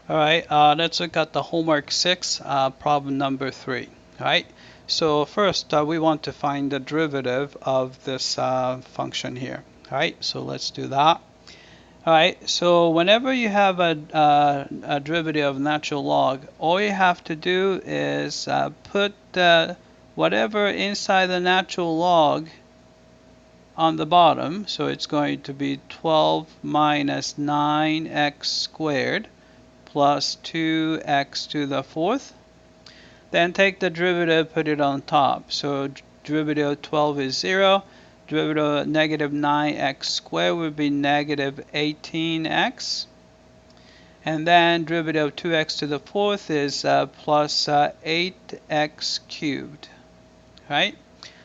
All right, let's look at the homework 6, problem number 3. All right, so first we want to find the derivative of this function here. All right, so let's do that. All right, so whenever you have a derivative of natural log, all you have to do is put whatever inside the natural log on the bottom. So it's going to be 12 minus 9x squared plus 2x to the fourth. Then take the derivative, put it on top. So derivative of 12 is 0. Derivative of negative 9x squared would be negative 18x. And then derivative of 2x to the fourth is plus 8x cubed. Right?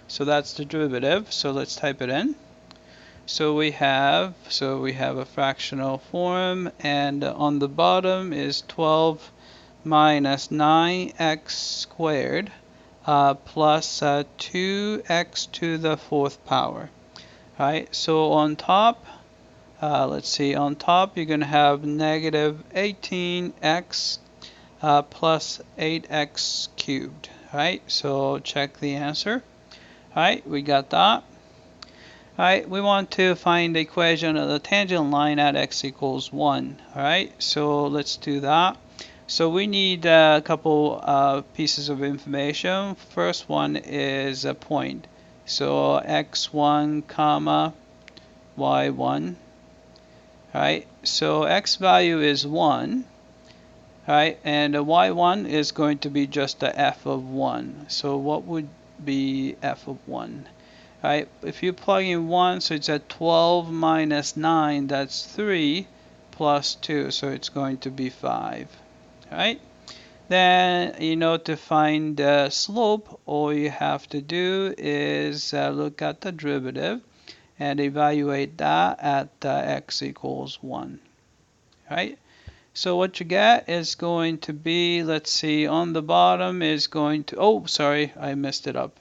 So that's the derivative. So let's type it in. So we have a fractional form, and on the bottom is 12 minus 9x squared plus 2x to the fourth power. Right, so on top, let's see, on top you're going to have negative 18x plus 8x cubed. Right, so check the answer. Right, we got that. Alright, we want to find the equation of the tangent line at x equals 1. Alright, so let's do that. So we need a couple pieces of information. First one is a point. So x1 comma y1. Alright, so x value is 1. Alright, and y1 is going to be just a f of 1. So what would be f of 1? Right, if you plug in 1, so it's at 12 minus 9, that's 3 plus 2, so it's going to be 5. Right? Then, to find the slope, all you have to do is look at the derivative and evaluate that at x equals 1. Right? So what you get is going to be, let's see, on the bottom is going to, oh, sorry, I messed it up.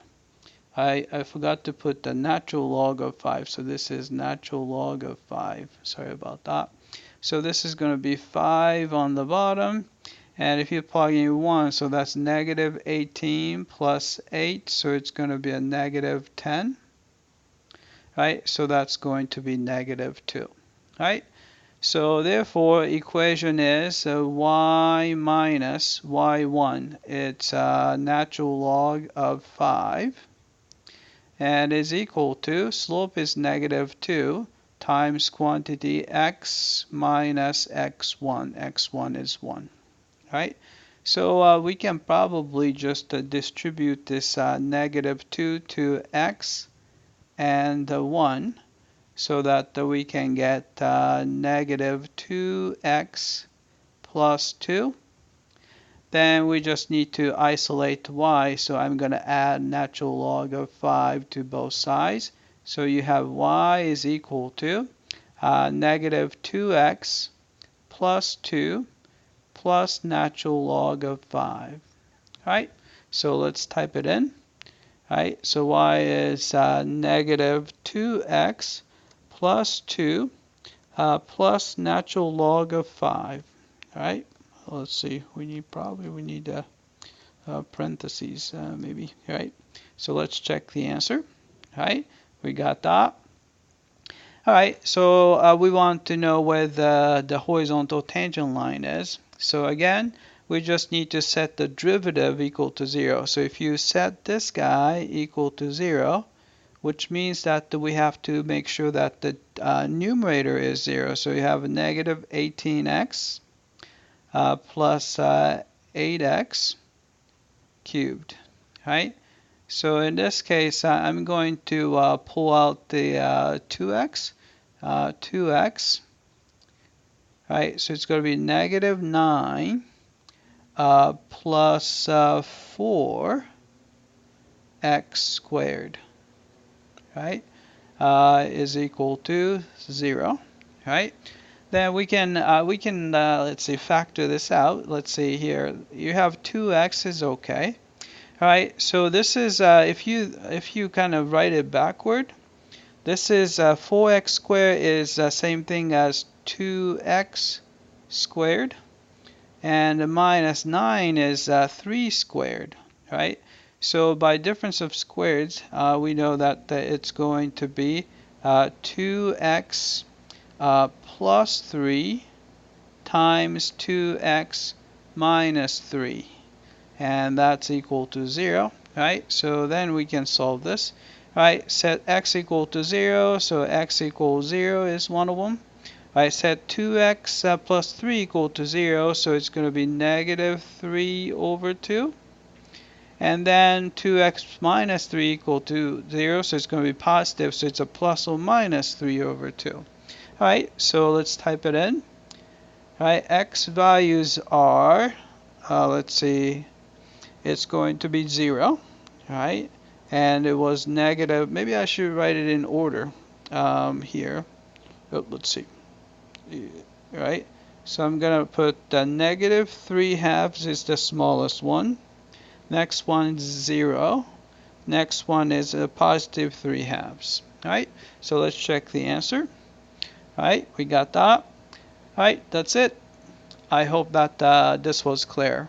I forgot to put the natural log of 5. So this is natural log of 5. Sorry about that. So this is going to be 5 on the bottom. And if you plug in 1, so that's negative 18 plus 8. So it's going to be a negative 10. Right? So that's going to be negative 2. Right? So therefore, equation is y minus y1. It's natural log of 5. And is equal to, slope is negative 2 times quantity x minus x1. x1 is 1. Right? So we can probably just distribute this negative 2 to x and 1 so that we can get negative 2x plus 2. Then we just need to isolate y, so I'm going to add natural log of 5 to both sides. So you have y is equal to negative 2x plus 2 plus natural log of 5. Right? So let's type it in. Right? So y is negative 2x plus 2 plus natural log of 5. Right? Let's see, we need parentheses maybe, right? So let's check the answer. Right, we got that. All right, so we want to know where the horizontal tangent line is. So again, we just need to set the derivative equal to 0. So if you set this guy equal to 0, which means that we have to make sure that the numerator is 0. So you have a negative 18x plus 8x cubed, right? So in this case, I'm going to pull out the 2x, right? So it's going to be negative 9 plus 4x squared, right? Is equal to 0, right? Then we can let's see, factor this out. Let's see here. You have 2x is okay. All right. So this is if you kind of write it backward, this is 4x squared is the same thing as 2x squared. and the minus 9 is 3 squared, right? So by difference of squares, we know that it's going to be 2x plus 3 times 2x minus 3, and that's equal to 0, right? So then we can solve this, right? Set x equal to 0, so x equals 0 is one of them. I set 2x plus 3 equal to 0, so it's going to be negative 3 over 2. And then 2x minus 3 equal to 0, so it's going to be positive, so it's a plus or minus 3 over 2. All right, so let's type it in. All right, x values are, let's see, it's going to be 0, all right? And it was negative, maybe I should write it in order here. Oh, let's see, all right? So I'm going to put the negative 3 halves is the smallest one. Next one is 0. Next one is a positive 3 halves. All right, so let's check the answer. All right, we got that. All right, that's it. I hope that this was clear.